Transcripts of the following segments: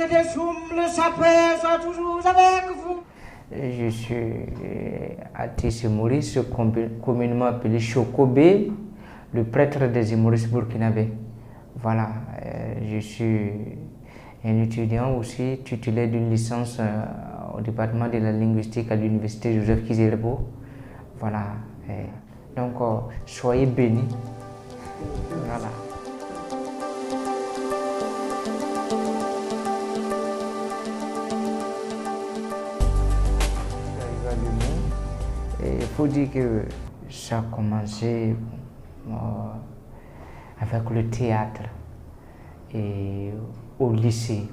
des choums, le sapin soit toujours avec vous. Je suis artiste humoriste, communément appelé Chokobé, le prêtre des humoristes burkinabés. Voilà, je suis un étudiant aussi titulaire d'une licence au département de la linguistique à l'université Joseph Kizerbo. Voilà, donc soyez bénis. Voilà. Il faut dire que ça a commencé avec le théâtre et au lycée.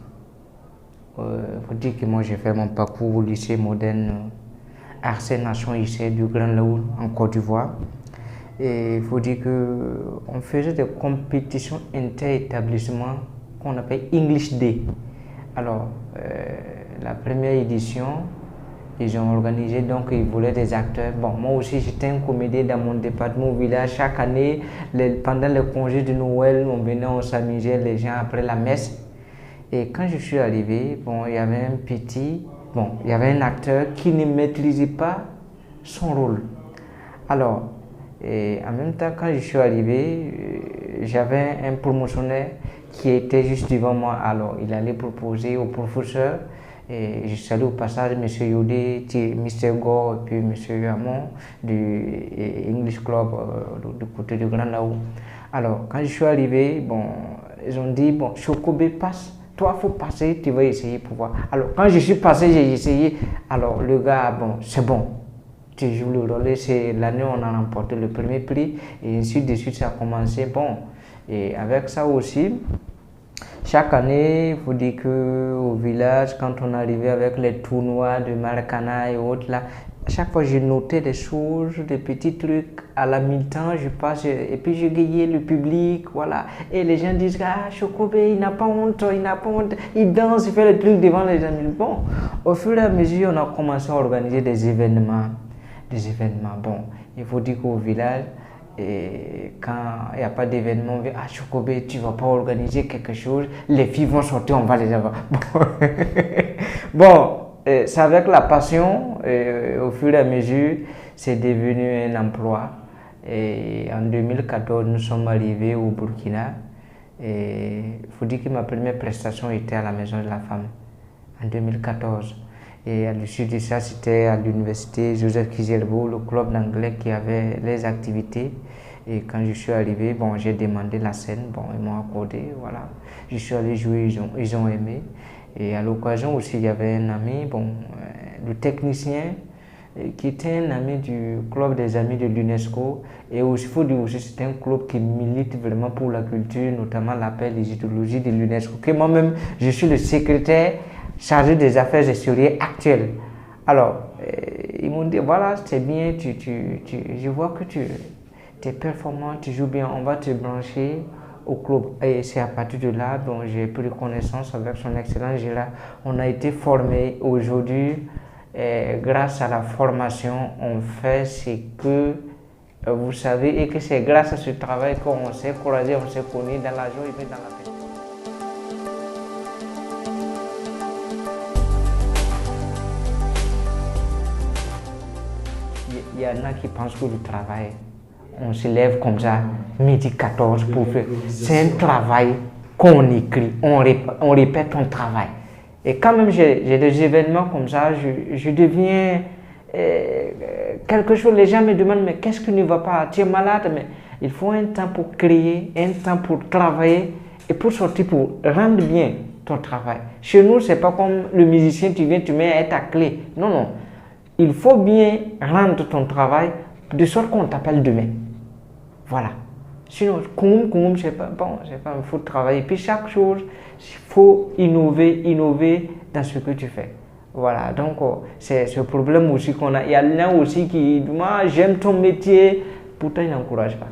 Il faut dire que moi j'ai fait mon parcours au lycée moderne Arsène Nation ici du Grand Laoul en Côte d'Ivoire. Et il faut dire qu'on faisait des compétitions inter-établissements qu'on appelle English Day. Alors, la première édition, ils ont organisé, donc ils voulaient des acteurs. Bon, moi aussi j'étais un comédien dans mon département au village. Chaque année, pendant les congés de Noël, on venait, on s'amusait les gens après la messe. Et quand je suis arrivé, bon, il y avait il y avait un acteur qui ne maîtrisait pas son rôle. Alors, en même temps, quand je suis arrivé, j'avais un promotionnaire qui était juste devant moi. Alors, il allait proposer au professeur. Et je salue au passage M. Yodé, Mr. Go et puis M. Hamon du English Club du côté du Grand Laou. Alors, quand je suis arrivé, bon, ils ont dit, bon, Chokobé passe, toi, il faut passer, tu vas essayer pour voir. Alors, quand je suis passé, j'ai essayé. Alors, le gars, bon, c'est bon. Tu joues le rôle, c'est l'année où on a remporté le premier prix et ainsi de suite, ça a commencé. Bon, et avec ça aussi, chaque année, il faut dire qu'au village, quand on arrivait avec les tournois de Maracana et autres, là, à chaque fois, je notais des choses, des petits trucs. À la mi-temps, je passe et puis je gayais le public, voilà. Et les gens disent, ah, Chokobé, il n'a pas honte, il danse, il fait les trucs devant les amis. Bon, au fur et à mesure, on a commencé à organiser des événements. Bon, il faut dire qu'au village, et quand il n'y a pas d'événement, on dit, ah Chokobé, tu ne vas pas organiser quelque chose, les filles vont sortir, on va les avoir. Bon, c'est avec la passion, au fur et à mesure, c'est devenu un emploi. Et en 2014, nous sommes arrivés au Burkina. Et il faut dire que ma première prestation était à la Maison de la Femme, en 2014. Et à l'issue de ça, c'était à l'université Joseph Kizerbo, le club d'anglais qui avait les activités. Et quand je suis arrivé, bon, j'ai demandé la scène, bon, ils m'ont accordé, voilà. Je suis allé jouer, ils ont aimé. Et à l'occasion aussi, il y avait un ami, bon, le technicien, qui était un ami du club des amis de l'UNESCO. Et aussi, il faut dire aussi, c'est un club qui milite vraiment pour la culture, notamment l'appel des idéologies de l'UNESCO. Que moi-même, je suis le secrétaire chargé des affaires extérieures actuelles. Alors, ils m'ont dit, voilà, c'est bien, je vois que tu es performant, tu joues bien, on va te brancher au club. Et c'est à partir de là, donc j'ai pris connaissance avec son excellence Gérard. On a été formés aujourd'hui, grâce à la formation, on fait ce que vous savez, et que c'est grâce à ce travail qu'on s'est croisé, on s'est connus dans la joie et dans la paix. Il y en a qui pensent que le travail, on se lève comme ça, midi 14 pour faire. C'est un travail qu'on écrit, on répète ton travail. Et quand même j'ai des événements comme ça, je deviens quelque chose. Les gens me demandent, mais qu'est-ce qui ne va pas? Tu es malade? Mais il faut un temps pour créer, un temps pour travailler et pour sortir, pour rendre bien ton travail. Chez nous, c'est pas comme le musicien, tu viens, tu mets ta clé. Non, non. Il faut bien rendre ton travail de sorte qu'on t'appelle demain. Voilà. Sinon, c'est pas bon, il faut travailler. Puis chaque chose, il faut innover dans ce que tu fais. Voilà, donc c'est ce problème aussi qu'on a. Il y a l'un aussi qui dit, moi j'aime ton métier, pourtant il n'encourage pas.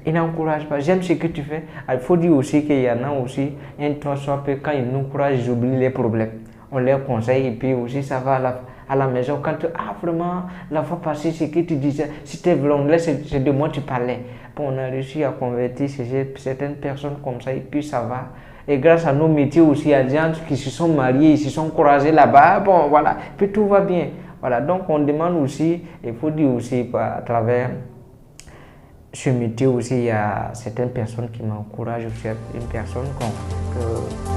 Il n'encourage pas, j'aime ce que tu fais. Il faut dire aussi qu'il y en a aussi, un temps soit peu, quand ils nous encouragent, ils oublient les problèmes. On leur conseille et puis aussi ça va à la maison. Quand tu vraiment, la fois passée, ce que tu disais, c'était l'anglais, c'est de moi tu parlais. Bon, on a réussi à convertir certaines personnes comme ça et puis ça va. Et grâce à nos métiers aussi, il y a des gens qui se sont mariés, ils se sont croisés là-bas. Bon, voilà, puis tout va bien. Voilà, donc on demande aussi, il faut dire aussi à travers ce métier aussi, il y a certaines personnes qui m'encouragent aussi, une personne que